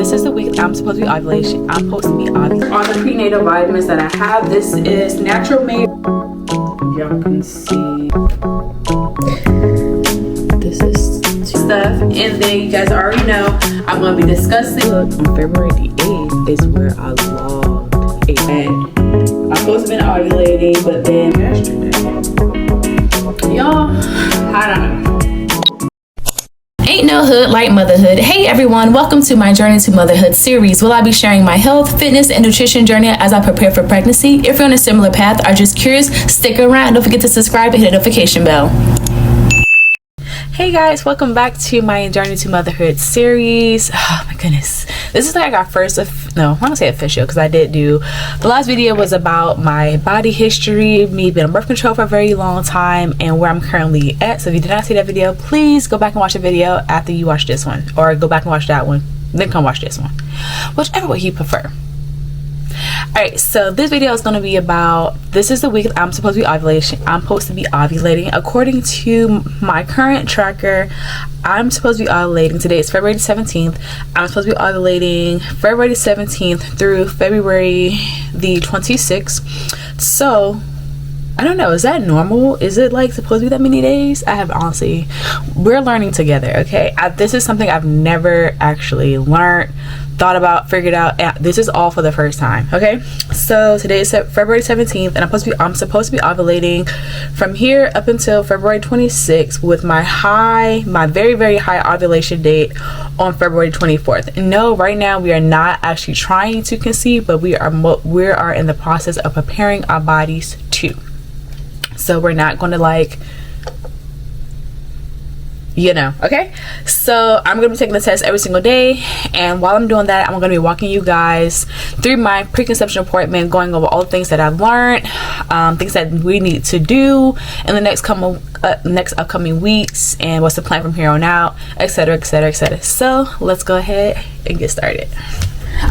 this is the week I'm supposed to be ovulation. I'm supposed to be ovulating. All the prenatal vitamins that I have, this is natural made. Y'all can see. This is stuff. And then you guys already know I'm going to be discussing. On February the 8th is where I logged a I'm supposed to have been ovulating, but then yesterday. Y'all, I don't know. Ain't no hood like motherhood. Hey everyone, welcome to my Journey to Motherhood series. Will I be sharing my health, fitness, and nutrition journey as I prepare for pregnancy? If you're on a similar path or just curious, stick around. Don't forget to subscribe and hit the notification bell. Hey guys, welcome back to my Journey to Motherhood series. Oh my goodness, this is like our first no, I want to say official, because I did do the last video was about my body history, me being on birth control for a very long time, and where I'm currently at. So if you did not see that video, please go back and watch the video after you watch this one, or go back and watch that one, then come watch this one, whichever way you prefer. Alright, so this video is going to be about, this is the week I'm supposed to be ovulation. I'm supposed to be ovulating. According to my current tracker, I'm supposed to be ovulating. Today is February 17th. I'm supposed to be ovulating February 17th through February the 26th. So, I don't know, is that normal? Is it like supposed to be that many days? I have honestly, we're learning together, okay? This is something I've never actually learned, thought about, figured out. This is all for the first time, okay? So today is February 17th, and I'm supposed to be ovulating from here up until February 26th with my very, very high ovulation date on February 24th. No, right now we are not actually trying to conceive, but we are in the process of preparing our bodies to. So we're not going to like, you know, okay? So I'm going to be taking the test every single day, and while I'm doing that, I'm going to be walking you guys through my preconception appointment, going over all the things that I've learned, things that we need to do in the next upcoming weeks, and what's the plan from here on out, etc, etc, etc. So let's go ahead and get started.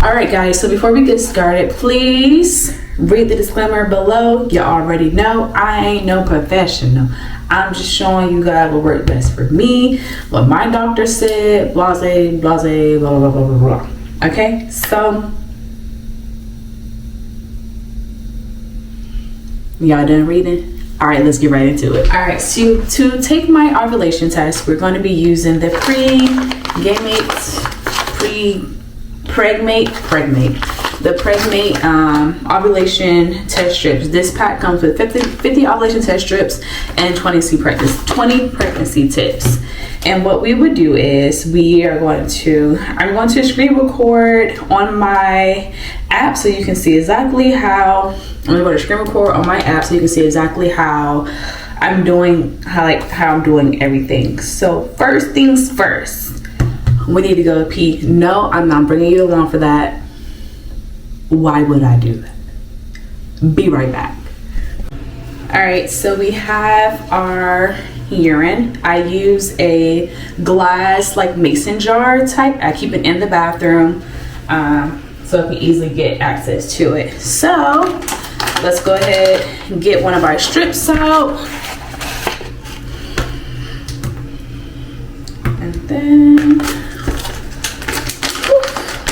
Alright guys, so before we get started, please read the disclaimer below. You already know I ain't no professional. I'm just showing you guys what worked best for me, what my doctor said, blase, blase, blah, blah, blah, blah, blah. Okay, so y'all done reading? All right, let's get right into it. All right, so to take my ovulation test, we're going to be using the Pregnate ovulation test strips. This pack comes with 50 ovulation test strips and 20 pregnancy tips. And what we would do is I'm going to screen record on my app so you can see exactly how, I'm going to go to screen record on my app so you can see exactly how I'm doing, how I'm doing everything. So first things first, we need to go pee. No, I'm not bringing you along for that. Why would I do that? Be right back. All right, so we have our urine. I use a glass like mason jar type. I keep it in the bathroom so I can easily get access to it. So let's go ahead and get one of our strips out. And then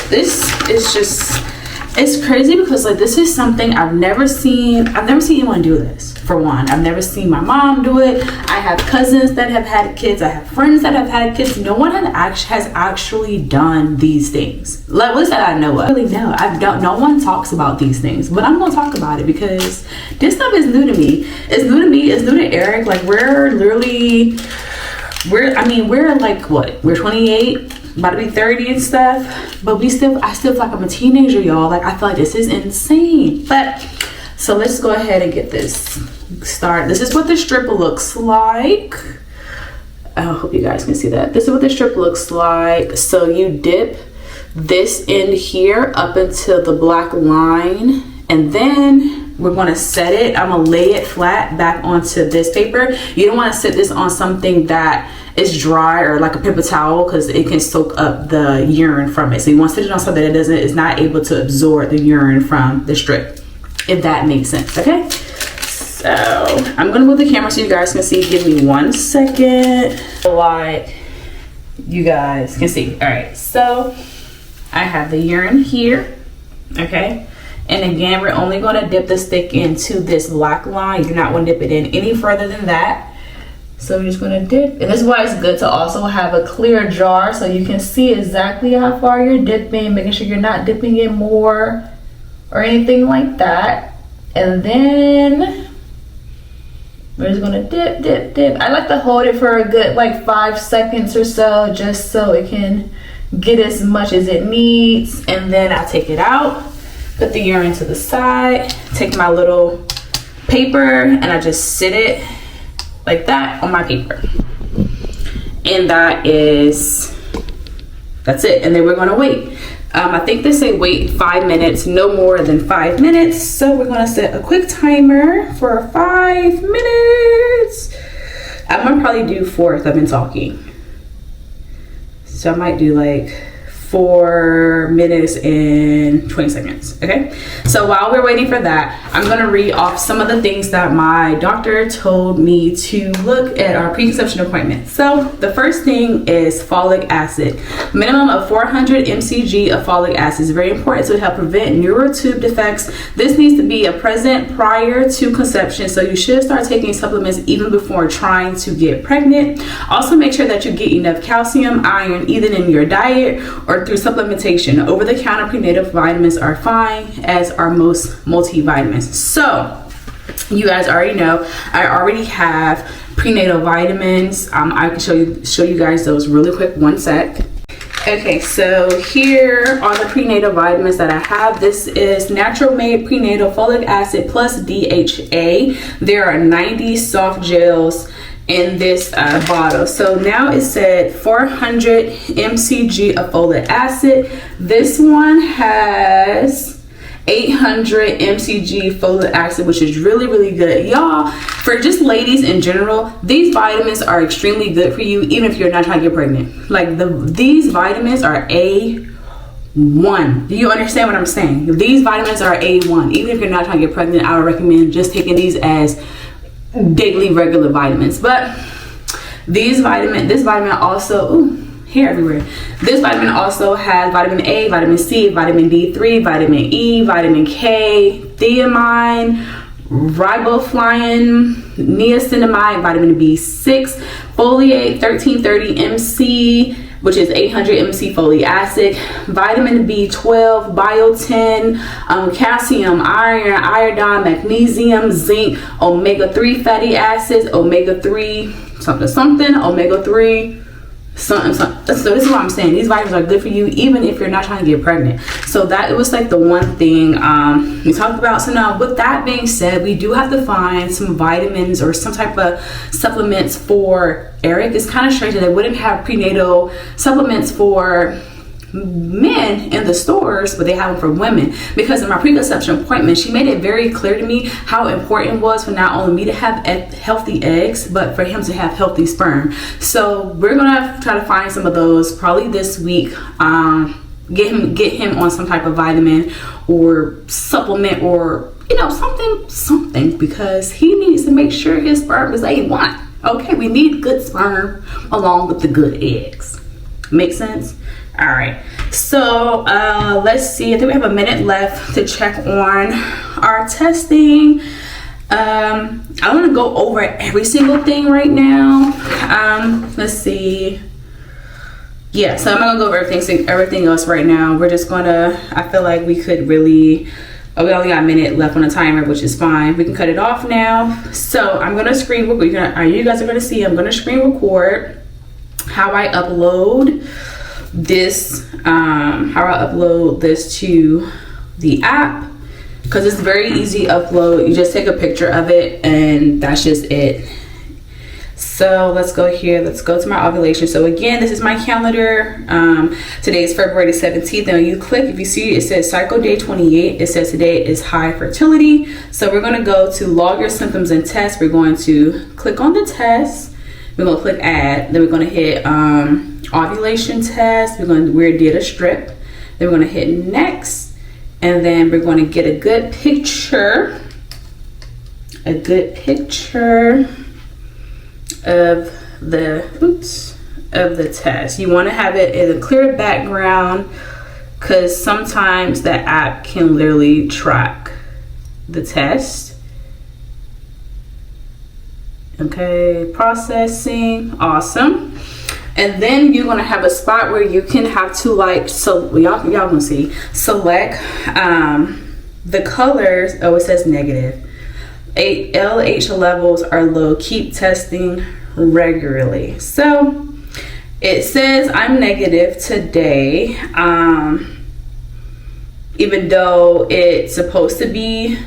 this is just, it's crazy because like this is something I've never seen anyone do this. For one, I've never seen my mom do it. I have cousins that have had kids. I have friends that have had kids. No one has actually done these things. Like, at least that I know of. Really, no, no one talks about these things, but I'm gonna talk about it because this stuff is new to me. It's new to me. It's new to Eric. Like we're like what? We're 28. About to be 30 and stuff, but I still feel like I'm a teenager, y'all. Like I feel like this is insane. But so let's go ahead and get this started. This is what the strip looks like. I hope you guys can see that. This is what the strip looks like. So you dip this in here up until the black line, and then we're going to set it. I'm gonna lay it flat back onto this paper. You don't want to set this on something that is dry or like a paper towel because it can soak up the urine from it. So you want to sit it on something that is not able to absorb the urine from the strip, if that makes sense. Okay, so I'm gonna move the camera so you guys can see. Give me 1 second, like you guys can see. All right, so I have the urine here, okay? And again, we're only going to dip the stick into this black line. You do not want to dip it in any further than that. So we're just going to dip. And this is why it's good to also have a clear jar so you can see exactly how far you're dipping, making sure you're not dipping in more or anything like that. And then we're just going to dip, dip, dip. I like to hold it for a good like 5 seconds or so, just so it can get as much as it needs. And then I take it out, put the urine to the side, take my little paper, and I just sit it like that on my paper. And that's it. And then we're gonna wait. I think they say wait 5 minutes, no more than 5 minutes. So we're gonna set a quick timer for 5 minutes. I'm gonna probably do 4 if I've been talking. So I might do like 4 minutes and 20 seconds, okay? So while we're waiting for that, I'm gonna read off some of the things that my doctor told me to look at our preconception appointment. So the first thing is folic acid. Minimum of 400 mcg of folic acid is very important to help prevent neural tube defects. This needs to be present prior to conception, so you should start taking supplements even before trying to get pregnant. Also make sure that you get enough calcium, iron, either in your diet or through supplementation. Over-the-counter prenatal vitamins are fine, as are most multivitamins. So you guys already know I already have prenatal vitamins. I can show you guys those really quick. One sec. Okay, so here are the prenatal vitamins that I have. This is natural made prenatal folic acid plus DHA. There are 90 soft gels in this bottle. So now it said 400 mcg of folic acid. This one has 800 mcg folic acid, which is really good, y'all. For just ladies in general, these vitamins are extremely good for you, even if you're not trying to get pregnant. Like these vitamins are A1. Do you understand what I'm saying? These vitamins are A1. Even if you're not trying to get pregnant, I would recommend just taking these as daily regular vitamins. But this vitamin also, hair everywhere. This vitamin also has vitamin A, vitamin C, vitamin D3, vitamin E, vitamin K, thiamine, riboflavin, niacinamide, vitamin B6, foliate 1330 mc, which is 800 mc folic acid, vitamin B12, biotin, calcium, iron, iodine, magnesium, zinc, omega-3 fatty acids, omega-3 something, omega-3 something. So this is what I'm saying. These vitamins are good for you even if you're not trying to get pregnant. So that was like the one thing we talked about. So now with that being said, we do have to find some vitamins or some type of supplements for Eric. It's kind of strange that they wouldn't have prenatal supplements for men in the stores, but they have them for women, because in my preconception appointment she made it very clear to me how important it was for not only me to have healthy eggs, but for him to have healthy sperm. So we're gonna try to find some of those probably this week. Get him on some type of vitamin or supplement, or something, because he needs to make sure his sperm is A1. Okay, we need good sperm along with the good eggs. Make sense? All right, so let's see. I think we have a minute left to check on our testing. I want to go over every single thing right now. Let's see. Yeah, so I'm gonna go over everything else right now. We're just gonna, I feel like we could really, we only got a minute left on the timer, which is fine. We can cut it off now. So I'm gonna screen record. You guys are gonna see, I'm gonna screen record how I upload this, to the app, because it's very easy to upload. You just take a picture of it and that's just it. So let's go here. Let's go to my ovulation. So again, this is my calendar. Today is February 17th. And when you click, if you see, it says cycle day 28. It says today is high fertility. So we're going to go to log your symptoms and test. We're going to click on the test. We're going to click add. Then we're going to hit ovulation test. We did a strip. Then we're going to hit next. And then we're going to get a good picture. Of the test. You want to have it in a clear background, because sometimes the app can literally track the test. Okay, processing, awesome. And then you're gonna have a spot where you can have to like, so y'all gonna see, select the colors. Oh, it says negative. LH levels are low, keep testing regularly. So it says I'm negative today, even though it's supposed to be,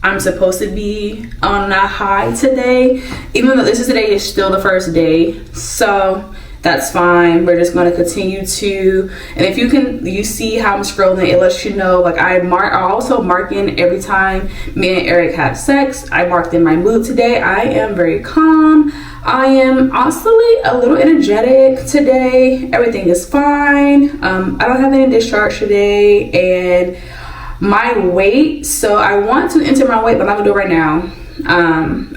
I'm supposed to be on a high today. Even though today is still the first day, so that's fine. We're just going to continue to, and if you see how I'm scrolling, it lets you know, like I also mark in every time me and Eric have sex. I marked in my mood today. I am very calm. I am also a little energetic today. Everything is fine. I don't have any discharge today. And my weight, so I want to enter my weight, but I'm not gonna do it right now.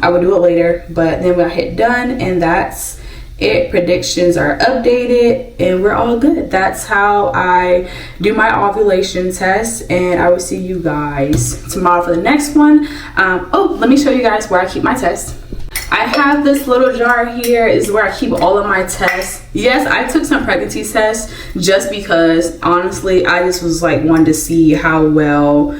I will do it later, but then we'll hit done, and that's it. Predictions are updated and we're all good. That's how I do my ovulation test, and I will see you guys tomorrow for the next one. Oh, let me show you guys where I keep my test. I have this little jar here. Is where I keep all of my tests. Yes, I took some pregnancy tests just because honestly I just was like wanting to see how well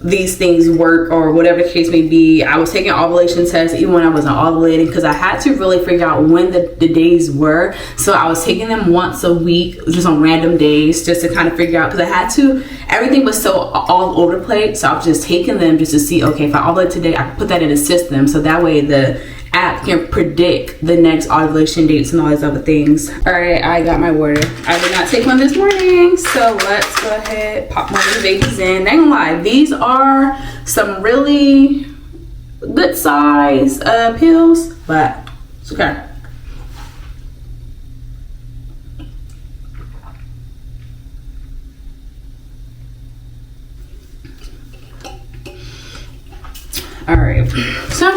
these things work, or whatever the case may be. I was taking ovulation tests even when I wasn't ovulating, because I had to really figure out when the days were. So I was taking them once a week, just on random days, just to kind of figure out, because I had to, everything was so all over the place. So I was just taking them just to see, okay, if I ovulate today, I can put that in a system, so that way the app can predict the next ovulation dates and all these other things. All right, I got my water. I did not take one this morning, so let's go ahead, pop one of these babies in. They ain't gonna lie, these are some really good size pills, but it's okay. All right, so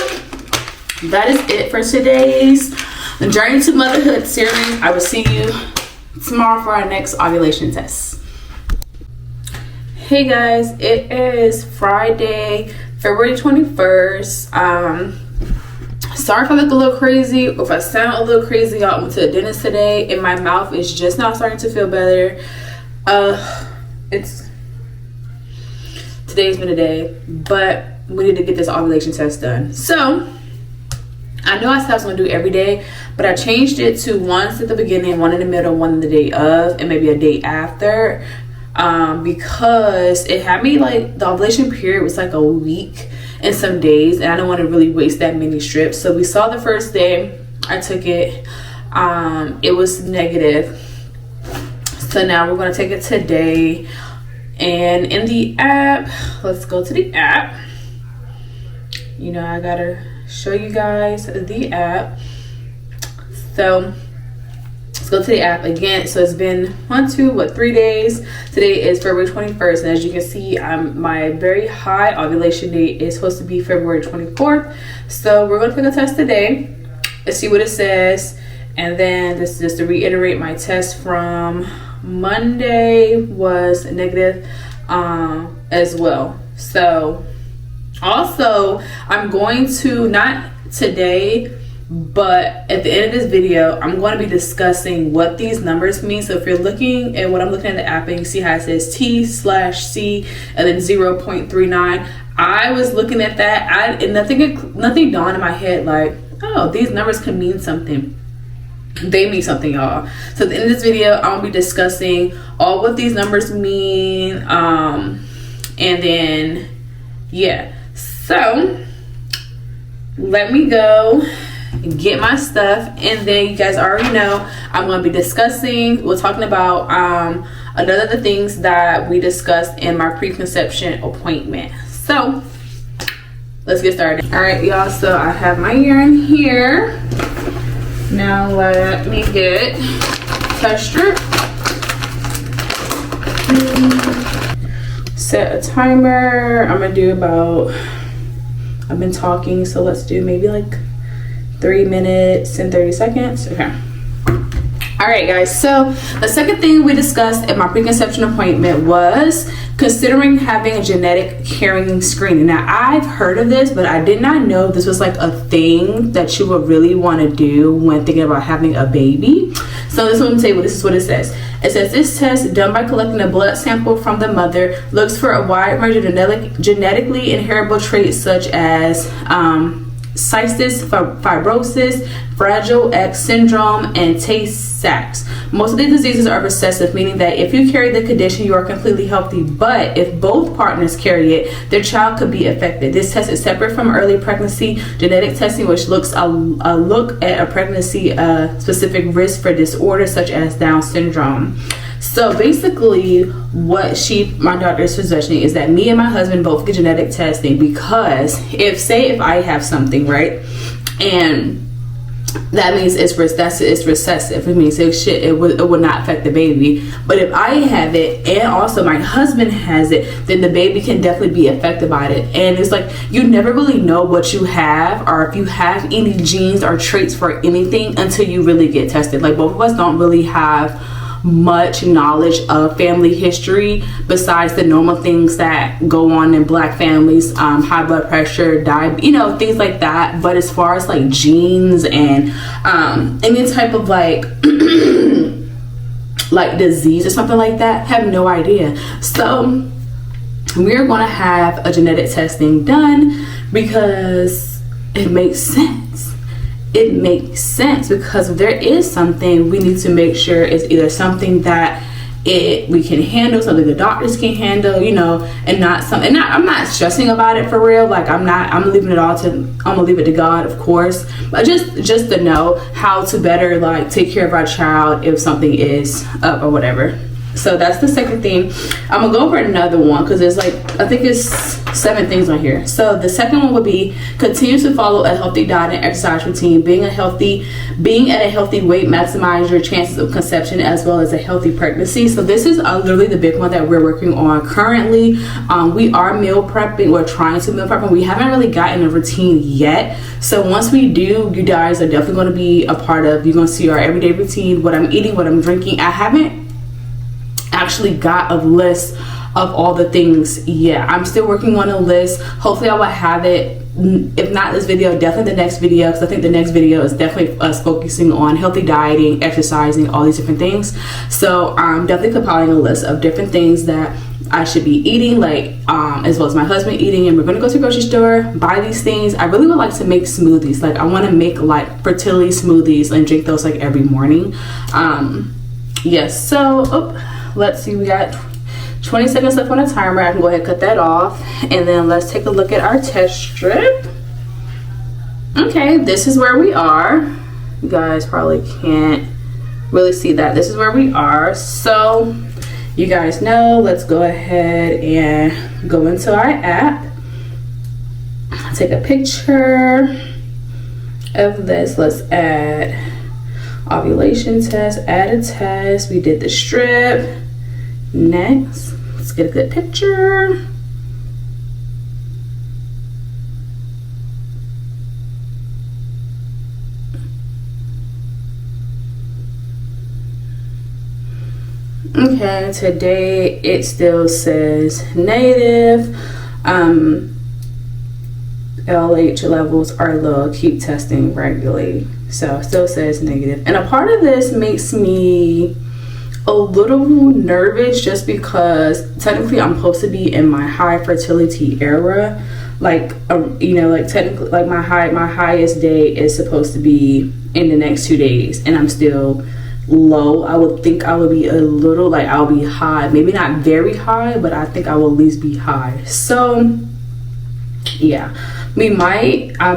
that is it for today's Journey to Motherhood series. I will see you tomorrow for our next ovulation test. Hey guys, it is Friday, February 21st. Sorry if I look a little crazy, or if I sound a little crazy. I went to the dentist today and my mouth is just now starting to feel better. Today's been a day, but we need to get this ovulation test done. So I know I said I was going to do it every day, but I changed it to once at the beginning, one in the middle, one the day of, and maybe a day after, because it had me like the ovulation period was like a week and some days, and I don't want to really waste that many strips. So we saw the first day I took it, it was negative. So now we're going to take it today, and in the app, let's go to the app. You know, I gotta show you guys the app. So let's go to the app again. So it's been 3 days. Today is February 21st, and as you can see, my very high ovulation date is supposed to be February 24th. So we're going to take a test today. Let's see what it says, and then this is just to reiterate, my test from Monday was negative as well. So also, I'm going to, not today, but at the end of this video, I'm going to be discussing what these numbers mean. So if you're looking at what I'm looking at the app, and you see how it says T/C and then 0.39, I was looking at that, and nothing dawned in my head like, oh, these numbers can mean something. They mean something, y'all. So at the end of this video, I'm going to be discussing all what these numbers mean, and then yeah. So let me go get my stuff, and then you guys already know I'm going to be we're talking about another of the things that we discussed in my preconception appointment. So let's get started. All right, y'all, so I have my urine here. Now let me get test strip. Set a timer. I'm gonna do about, I've been talking, so let's do maybe like 3 minutes and 30 seconds. Okay. All All right, guys, so the second thing we discussed at my preconception appointment was considering having a genetic carrying screening. Now, I've heard of this, but I did not know this was like a thing that you would really want to do when thinking about having a baby. So this is what it says. It says this test, done by collecting a blood sample from the mother, looks for a wide range of genetically inheritable traits such as cystis fibrosis, Fragile X syndrome, and Tay-Sachs. Most of these diseases are recessive, meaning that if you carry the condition, you are completely healthy. But if both partners carry it, their child could be affected. This test is separate from early pregnancy genetic testing, which looks a look at a pregnancy specific risk for disorders such as Down syndrome. So basically what my doctor is suggesting is that me and my husband both get genetic testing, because if I have something, right, and that means it's recessive. It means it would not affect the baby. But if I have it and also my husband has it, then the baby can definitely be affected by it. And it's like you never really know what you have, or if you have any genes or traits for anything until you really get tested. Like both of us don't really have much knowledge of family history besides the normal things that go on in Black families, high blood pressure, diabetes, things like that. But as far as like genes and any type of like like disease or something like that, have no idea. So we're gonna have a genetic testing done because it makes sense. It makes sense because if there is something, we need to make sure it's either something that we can handle, something the doctors can handle, and I'm not stressing about it for real. Like I'm gonna leave it to God, of course, but just to know how to better like take care of our child if something is up or whatever. So that's the second thing. I'm gonna go over another one because there's like, I think it's 7 things on here. So the second one would be continue to follow a healthy diet and exercise routine. Being at a healthy weight maximize your chances of conception as well as a healthy pregnancy. So this is literally the big one that we're working on currently. We are meal prepping. We're trying to meal prep, and we haven't really gotten a routine yet. So once we do, you guys are definitely going to be a part of. You're going to see our everyday routine, what I'm eating, what I'm drinking. I haven't actually got a list of all the things yet. I'm still working on a list. Hopefully I will have it, if not this video, definitely the next video, because I think the next video is definitely us focusing on healthy dieting, exercising, all these different things. So I'm definitely compiling a list of different things that I should be eating, like as well as my husband eating, and we're gonna go to the grocery store, buy these things. I really would like to make smoothies. Like I want to make like fertility smoothies and drink those like every morning. Yes, so let's see, we got 20 seconds left on the timer. I can go ahead and cut that off, and then let's take a look at our test strip. Okay, this is where we are. You guys probably can't really see that. This is where we are. So you guys know, let's go ahead and go into our app, take a picture of this. Let's add ovulation test, add a test. We did the strip. Next, let's get a good picture. Okay, today it still says negative. LH levels are low. Keep testing regularly. So it still says negative. And a part of this makes me a little nervous, just because technically I'm supposed to be in my high fertility era. Like like technically, like my highest day is supposed to be in the next 2 days, and I'm still low. I would think I would be a little, like I'll be high, maybe not very high, but I think I will at least be high. So yeah, I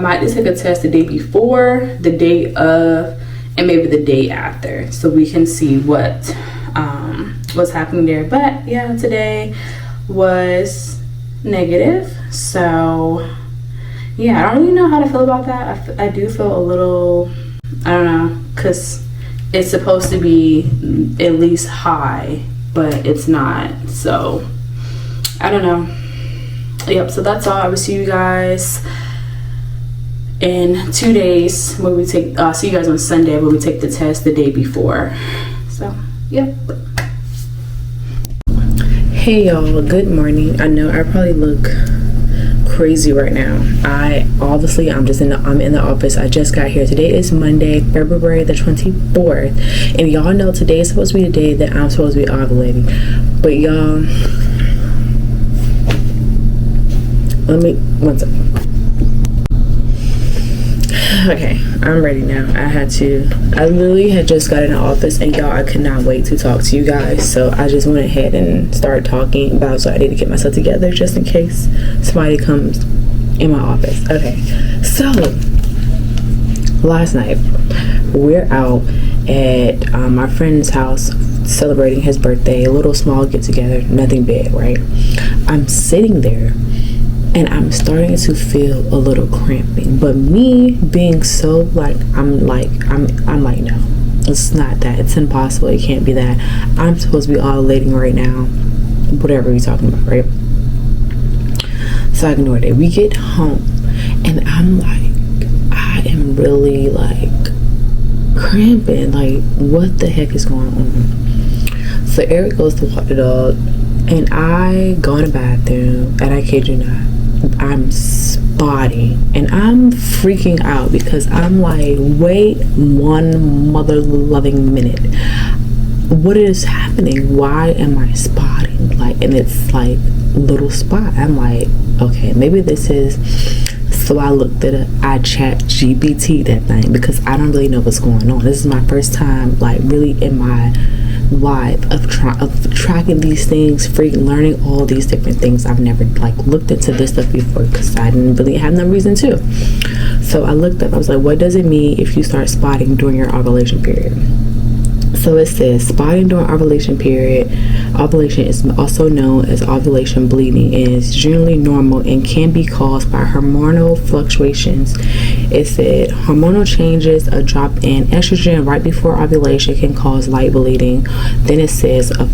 might just take a test the day before, the day of, and maybe the day after, so we can see what's happening there. But yeah, today was negative. So yeah, I don't really know how to feel about that. I do feel a little, I don't know, because it's supposed to be at least high, but it's not. So I don't know. Yep, so that's all. I will see you guys in 2 days when we take see you guys on Sunday when we take the test the day before. So yep. Hey y'all, good morning. I know I probably look crazy right now. I'm in the office. I just got here. Today is Monday, February the 24th, and y'all know today is supposed to be the day that I'm supposed to be ovulating. But y'all, let me one second. Okay, I'm ready now. I literally had just got in the office, and y'all, I could not wait to talk to you guys, so I just went ahead and started talking about, so I need to get myself together just in case somebody comes in my office. Okay, so last night we're out at my friend's house celebrating his birthday, a little small get together, nothing big, right? I'm sitting there and I'm starting to feel a little cramping, but me being so I'm like no, it's not that, it's impossible, it can't be that, I'm supposed to be ovulating right now, whatever you're talking about, right? So I ignored it. We get home and I'm like, I am really like cramping, like what the heck is going on? So Eric goes to walk the dog and I go in the bathroom, and I kid you not, I'm spotting and I'm freaking out because I'm like, wait one mother loving minute, what is happening? Why am I spotting? Like, and it's like little spot. I'm like, okay, maybe this is, so I looked at it, I chat GPT that thing because I don't really know what's going on. This is my first time like really in my life of tracking these things, learning all these different things. I've never like looked into this stuff before because I didn't really have no reason to. So I looked up, I was like, what does it mean if you start spotting during your ovulation period? So it says spotting during ovulation period. Ovulation is also known as ovulation bleeding and is generally normal and can be caused by hormonal fluctuations. It said hormonal changes, a drop in estrogen right before ovulation can cause light bleeding. Then it says a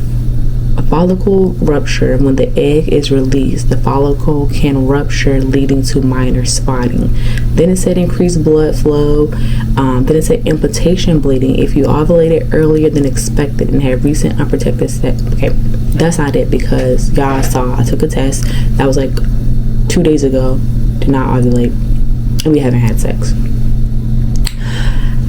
follicle rupture. When the egg is released, the follicle can rupture, leading to minor spotting. Then it said increased blood flow. Then it said implication bleeding if you ovulated earlier than expected and had recent unprotected sex. Okay, that's not it because y'all saw I took a test that was like 2 days ago, did not ovulate, and we haven't had sex.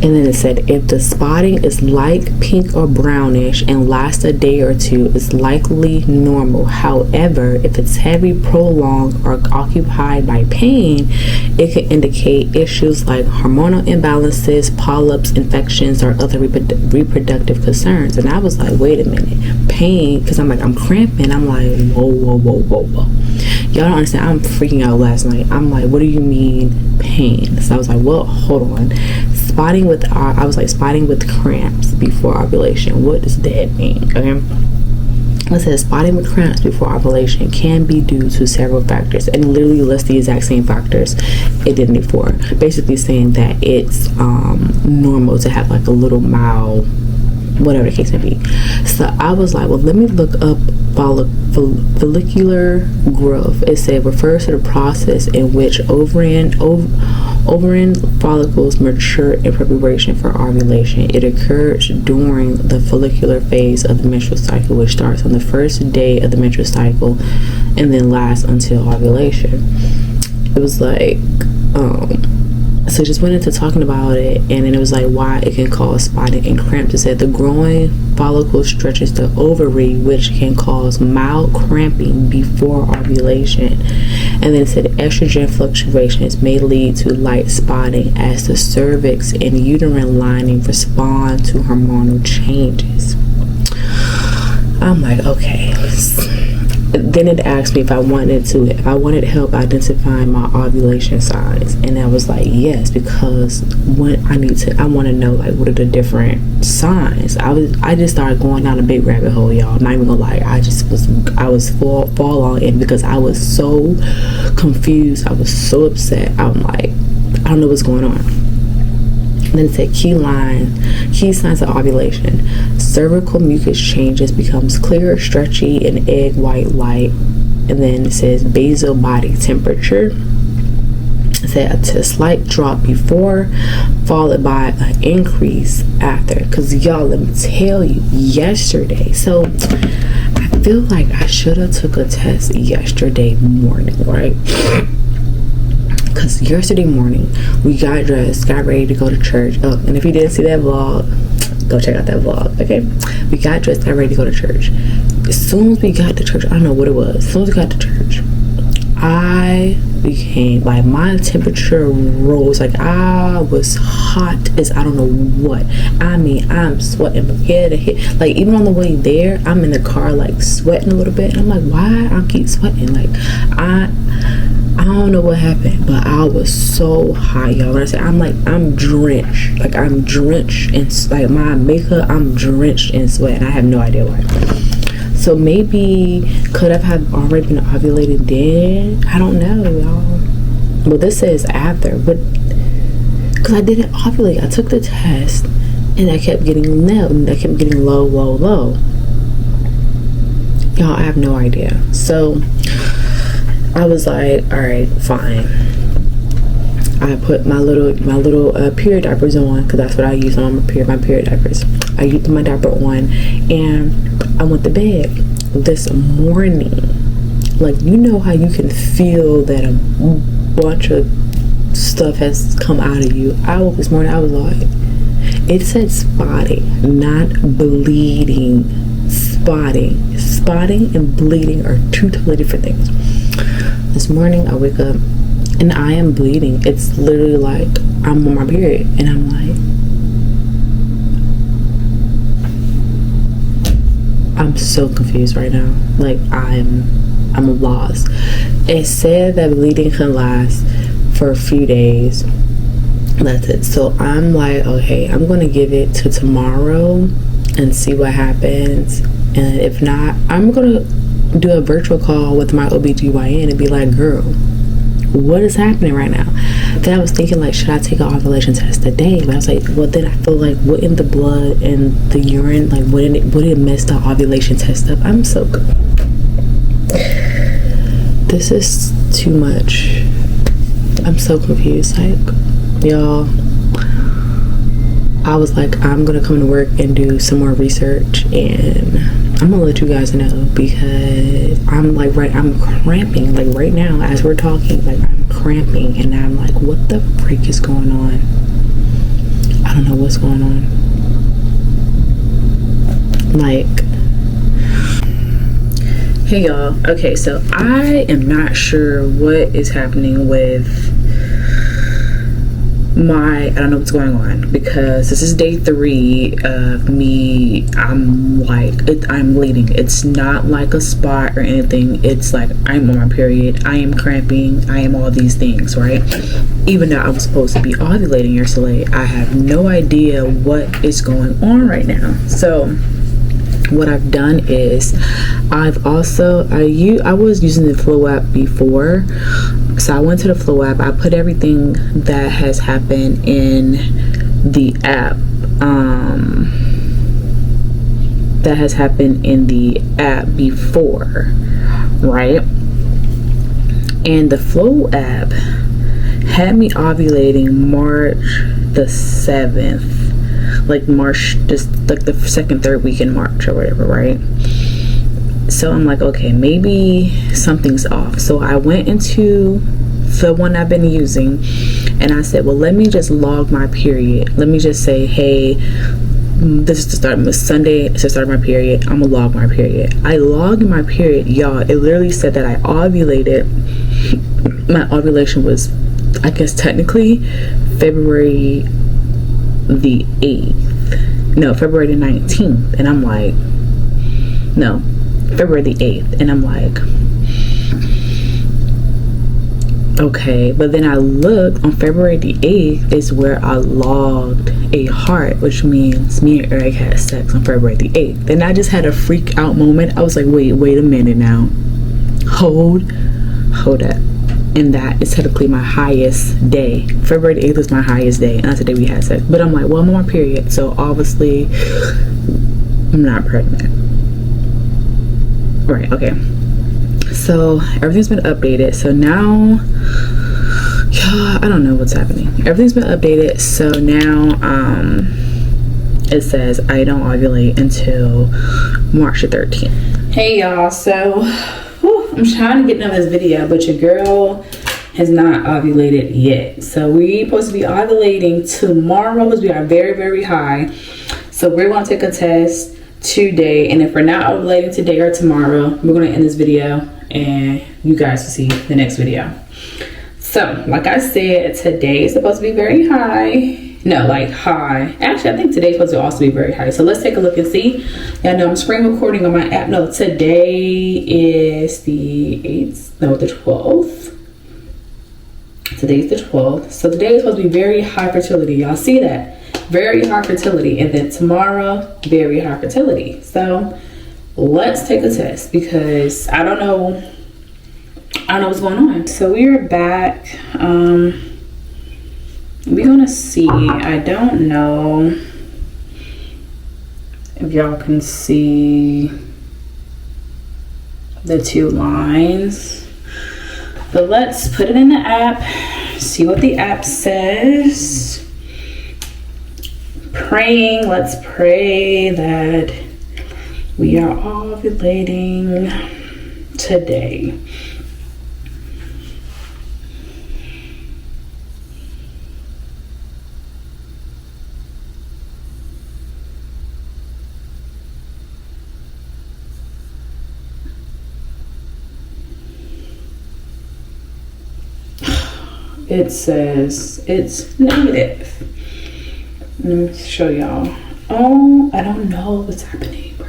And then it said if the spotting is light pink or brownish and lasts a day or two, it's likely normal. However, if it's heavy, prolonged, or occupied by pain, it could indicate issues like hormonal imbalances, polyps, infections, or other reproductive concerns. And I was like, wait a minute, pain? Because I'm like, I'm cramping. I'm like, whoa. Y'all don't understand. I'm freaking out last night. I'm like, what do you mean pain? So I was like, well, hold on. Spotting with cramps before ovulation. What does that mean? Okay. It says spotting with cramps before ovulation can be due to several factors, and literally lists the exact same factors it did before. Basically saying that it's normal to have like a little mild, whatever the case may be. So I was like, well, let me look up follicular growth. It said refers to the process in which ovarian follicles mature in preparation for ovulation. It occurs during the follicular phase of the menstrual cycle, which starts on the first day of the menstrual cycle and then lasts until ovulation. It was like so just went into talking about it, and then it was like why it can cause spotting and cramps. It said the growing follicle stretches the ovary, which can cause mild cramping before ovulation. And then it said estrogen fluctuations may lead to light spotting as the cervix and uterine lining respond to hormonal changes. I'm like, okay. Then it asked me if I wanted help identifying my ovulation signs, and I was like yes, because when I want to know like what are the different signs. I just started going down a big rabbit hole, y'all. I'm not even gonna lie. I was fall on in because I was so confused. I was so upset. I'm like, I don't know what's going on. And then it said key signs of ovulation. Cervical mucus changes, becomes clear, stretchy, and egg white light. And then it says basal body temperature. It said a slight drop before, followed by an increase after. Because y'all, let me tell you, yesterday, so I feel like I should have took a test yesterday morning, right? Because yesterday morning we got dressed, got ready to go to church. Oh, and if you didn't see that vlog, go check out that vlog. Okay, we got dressed, got ready to go to church. As soon as we got to church, I don't know what it was, as soon as we got to church, I became like, my temperature rose. Like, I was hot as I don't know what. I mean, I'm sweating from head to head. Like, even on the way there, I'm in the car like sweating a little bit, and I'm like, why I keep sweating? Like, I don't know what happened, but I was so hot, y'all. When I say I'm drenched, like I'm drenched in like my makeup, I'm drenched in sweat, and I have no idea why. So maybe could have already been ovulated then? I don't know, y'all. But this says after, but because I didn't ovulate, I took the test and I kept getting low, low. Y'all, I have no idea. So I was like, all right, fine. I put my little period diapers on, because that's what I use on my period diapers. I used my diaper on, and I went to bed. This morning, like, you know how you can feel that a bunch of stuff has come out of you. This morning, I was like, it said spotting, not bleeding. Spotting and bleeding are two totally different things. This morning, I wake up and I am bleeding. It's literally like I'm on my period, and I'm like, I'm so confused right now. Like, I'm lost. It said that bleeding can last for a few days. That's it. So I'm like, okay, I'm gonna give it to tomorrow and see what happens. And if not, I'm gonna do a virtual call with my OBGYN and be like, girl, what is happening right now? Then I was thinking, like, should I take an ovulation test today? But I was like, well, then I feel like, wouldn't the blood and the urine, like, would it mess the ovulation test up? I'm so good. This is too much. I'm so confused. Like, y'all, I was like, I'm gonna come to work and do some more research, and I'm gonna let you guys know, because I'm cramping, like, right now as we're talking, like, I'm cramping, and I'm like, what the freak is going on? I don't know what's going on. Like, hey y'all, okay, so I am not sure what is happening with I don't know what's going on, because this is day 3 of me. I'm bleeding. It's not like a spot or anything. It's like I'm on my period, I am cramping, I am all these things, right? Even though I was supposed to be ovulating yesterday, I have no idea what is going on right now. So what I've done is I was using the Flow app before. So I went to the Flow app, I put everything that has happened in the app, before, right? And the Flow app had me ovulating March the 7th, like March, just like the second, third week in March or whatever, right? So I'm like, okay, maybe something's off. So I went into the one I've been using, and I said, well, let me just log my period. Let me just say, hey, this is the start of Sunday, it's the start of my period. I'm gonna log my period. I logged my period, y'all. It literally said that I ovulated. My ovulation was, I guess technically, February the 8th. No, February the 19th. And I'm like, no, February the 8th. And I'm like, okay. But then I looked on February the 8th is where I logged a heart, which means me and Eric had sex on February the 8th. And I just had a freak out moment. I was like, wait a minute now. Hold up. And that is technically my highest day. February the 8th was my highest day, and that's the day we had sex. But I'm like, well, I'm on my period, so obviously I'm not pregnant. Right, okay. So everything's been updated. So now, I don't know what's happening. Everything's been updated, so now it says I don't ovulate until March the 13th. Hey y'all, so I'm trying to get done this video, but your girl has not ovulated yet. So we're supposed to be ovulating tomorrow because we are very, very high. So we're going to take a test today, and if we're not ovulating today or tomorrow, we're going to end this video and you guys will see the next video. So like I said, today is supposed to be very high. No, like high. Actually, I think today's supposed to also be very high. So let's take a look and see. Y'all know I'm screen recording on my app. No, today is the 8th, no, the 12th. Today's the 12th. So today is supposed to be very high fertility. Y'all see that? Very high fertility. And then tomorrow, very high fertility. So let's take a test because I don't know what's going on. So we are back. We're gonna see. I don't know if y'all can see the two lines, but let's put it in the app, see what the app says. Praying, let's pray that we are ovulating today. It says it's negative. Let me show y'all. Oh, I don't know what's happening, bro.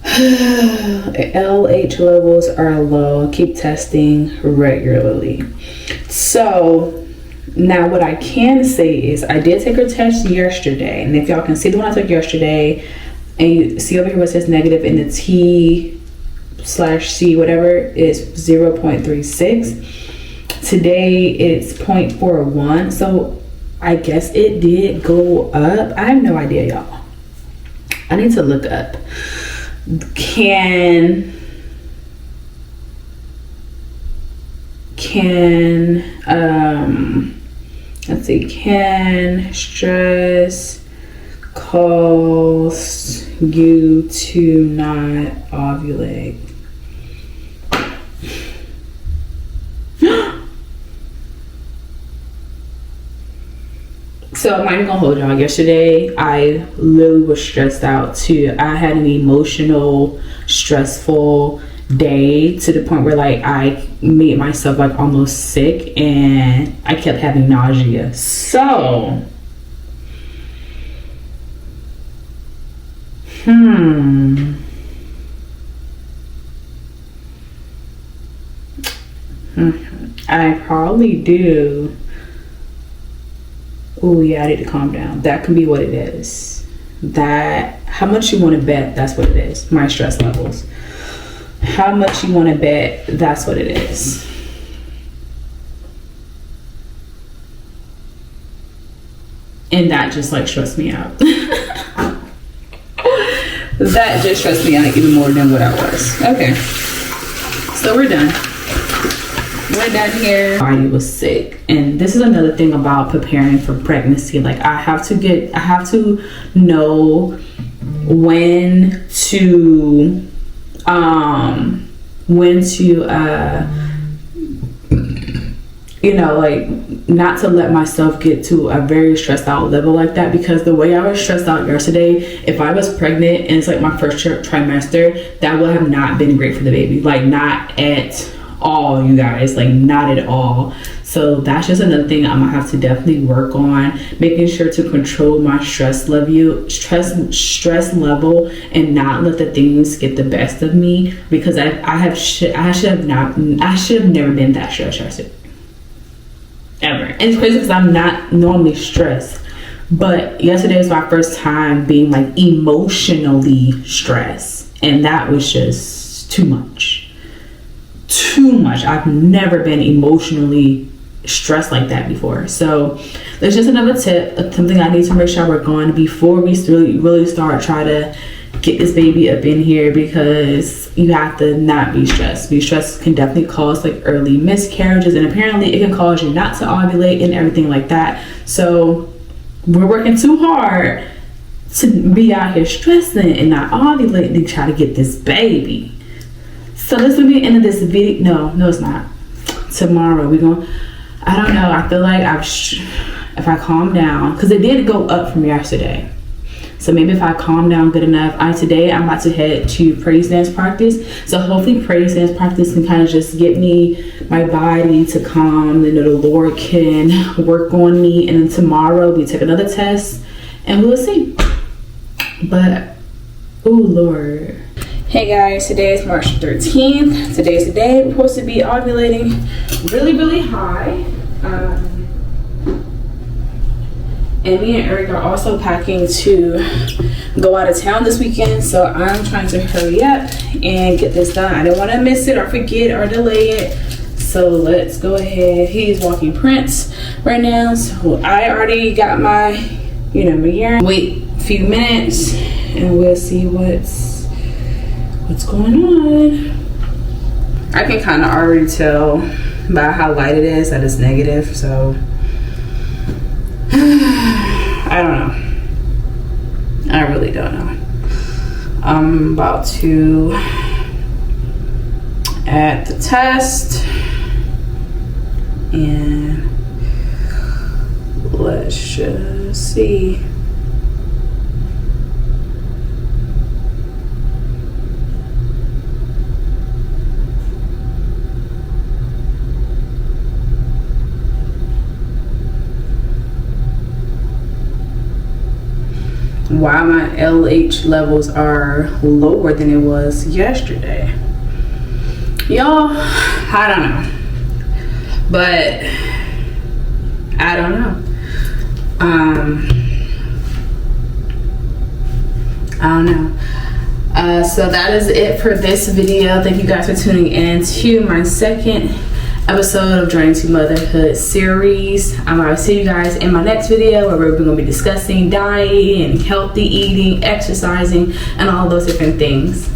LH levels are low. Keep testing regularly. So now what I can say is I did take a test yesterday, and if y'all can see the one I took yesterday, and you see over here where it says negative and the T/C whatever is 0.36. Today it's 0.41, so I guess it did go up. I have no idea, y'all. I need to look up. Let's see, can stress cause you to not ovulate? So I'm not even gonna hold y'all. Yesterday, I literally was stressed out too. I had an emotional, stressful day to the point where like I made myself like almost sick and I kept having nausea. So, I probably do. Oh yeah, I need to calm down. That can be what it is. That, how much you want to bet, that's what it is. My stress levels. How much you want to bet, that's what it is. And that just like stressed me out. That just stressed me out even more than what I was. Okay, so we're done. We're done here. I was sick, and this is another thing about preparing for pregnancy. Like I have to know when to you know, like not to let myself get to a very stressed out level like that, because the way I was stressed out yesterday, if I was pregnant and it's like my first trimester, that would have not been great for the baby. Like not at all, you guys, like not at all. So that's just another thing I'm gonna have to definitely work on, making sure to control my stress level and not let the things get the best of me, because I should have never been that stressed ever. And it's crazy because I'm not normally stressed, but yesterday was my first time being like emotionally stressed, and that was just too much. I've never been emotionally stressed like that before. So there's just another tip, something I need to make sure we're going before we really start try to get this baby up in here, because you have to not be stressed. Stress can definitely cause like early miscarriages, and apparently it can cause you not to ovulate and everything like that. So we're working too hard to be out here stressing and not ovulating to try to get this baby. So this will be the end of this video. No, it's not. Tomorrow we're gonna, I don't know, I feel like if I calm down, because it did go up from yesterday. So maybe if I calm down good enough, today I'm about to head to praise dance practice. So hopefully praise dance practice can kind of just get me, my body to calm, and the Lord can work on me. And then tomorrow we take another test and we'll see. But, oh Lord. Hey guys, today is March 13th. Today's the day we're supposed to be ovulating really high. And me and Eric are also packing to go out of town this weekend. So I'm trying to hurry up and get this done. I don't want to miss it or forget or delay it. So let's go ahead. He's walking Prince right now. So I already got my, my urine. Wait a few minutes and we'll see what's going on. I can kind of already tell by how light it is that it's negative. So I don't know. I really don't know. I'm about to add the test and let's just see. Why my LH levels are lower than it was yesterday. Y'all, I don't know. But I don't know. I don't know. So that is it for this video. Thank you guys for tuning in to my second episode of Journey to Motherhood series. I'm going to see you guys in my next video where we're going to be discussing diet and healthy eating, exercising, and all those different things.